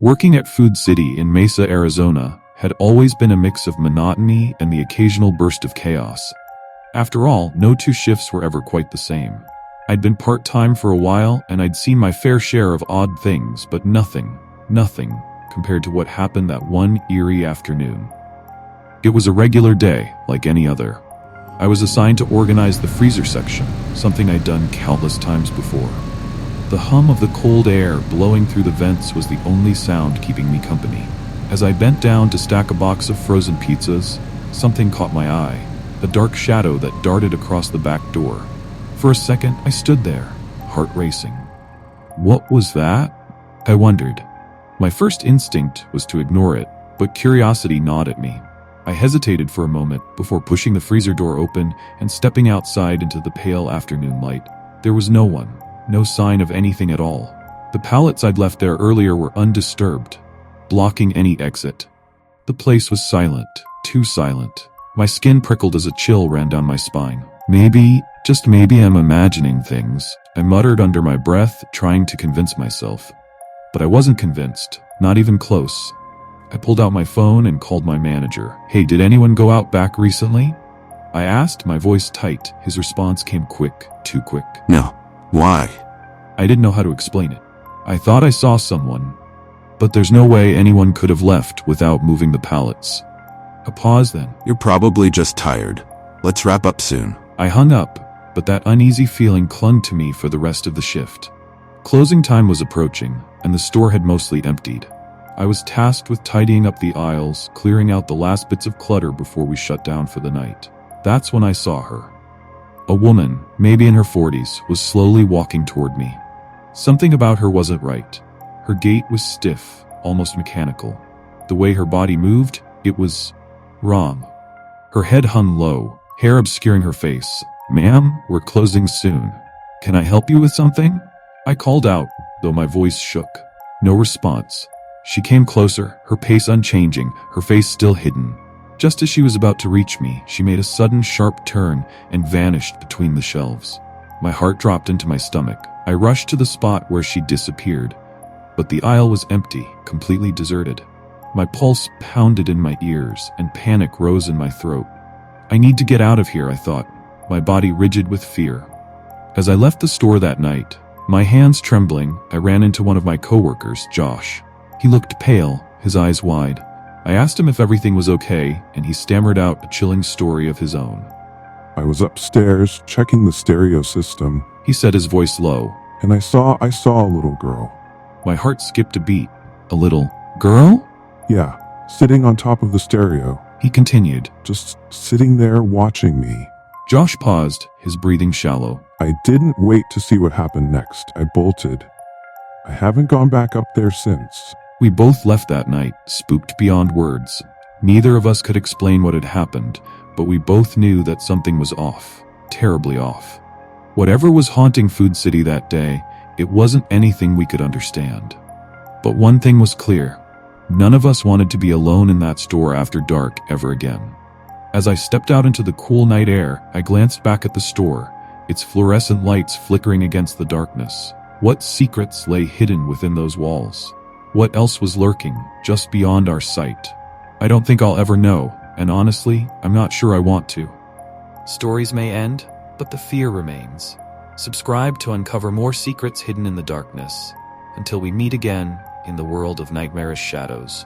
Working at Food City in Mesa, Arizona, had always been a mix of monotony and the occasional burst of chaos. After all, no two shifts were ever quite the same. I'd been part-time for a while, and I'd seen my fair share of odd things, but nothing compared to what happened that one eerie afternoon. It was a regular day, like any other. I was assigned to organize the freezer section, something I'd done countless times before. The hum of the cold air blowing through the vents was the only sound keeping me company. As I bent down to stack a box of frozen pizzas, something caught my eye, a dark shadow that darted across the back door. For a second, I stood there, heart racing. What was that? I wondered. My first instinct was to ignore it, but curiosity gnawed at me. I hesitated for a moment before pushing the freezer door open and stepping outside into the pale afternoon light. There was no one, no sign of anything at all. The pallets I'd left there earlier were undisturbed, blocking any exit. The place was silent, too silent. My skin prickled as a chill ran down my spine. Maybe, just maybe I'm imagining things, I muttered under my breath, trying to convince myself. But I wasn't convinced, not even close. I pulled out my phone and called my manager. "Hey, did anyone go out back recently?" I asked, my voice tight. His response came quick, too quick. No. Why? I didn't know how to explain it. I thought I saw someone, but there's no way anyone could have left without moving the pallets. A pause then. You're probably just tired. Let's wrap up soon. I hung up, but that uneasy feeling clung to me for the rest of the shift. Closing time was approaching, and the store had mostly emptied. I was tasked with tidying up the aisles, clearing out the last bits of clutter before we shut down for the night. That's when I saw her. A woman, maybe in her 40s, was slowly walking toward me. Something about her wasn't right. Her gait was stiff, almost mechanical. The way her body moved, it was wrong. Her head hung low, hair obscuring her face. "Ma'am, we're closing soon. Can I help you with something?" I called out, though my voice shook. No response. She came closer, her pace unchanging, her face still hidden. Just as she was about to reach me, she made a sudden sharp turn and vanished between the shelves. My heart dropped into my stomach. I rushed to the spot where she disappeared, but the aisle was empty, completely deserted. My pulse pounded in my ears, and panic rose in my throat. I need to get out of here, I thought, my body rigid with fear. As I left the store that night, my hands trembling, I ran into one of my coworkers, Josh. He looked pale, his eyes wide. I asked him if everything was okay, and he stammered out a chilling story of his own. "I was upstairs checking the stereo system," he said, his voice low. "and I saw a little girl. My heart skipped a beat. A little girl? Yeah, sitting on top of the stereo, He continued. just sitting there watching me. Josh paused, his breathing shallow. I didn't wait to see what happened next. I bolted. I haven't gone back up there since." We both left that night, spooked beyond words. Neither of us could explain what had happened, but we both knew that something was off, terribly off. Whatever was haunting Food City that day, it wasn't anything we could understand. But one thing was clear. None of us wanted to be alone in that store after dark ever again. As I stepped out into the cool night air, I glanced back at the store, its fluorescent lights flickering against the darkness. What secrets lay hidden within those walls? What else was lurking, just beyond our sight? I don't think I'll ever know, and honestly, I'm not sure I want to. Stories may end, but the fear remains. Subscribe to uncover more secrets hidden in the darkness. Until we meet again in the world of nightmarish shadows.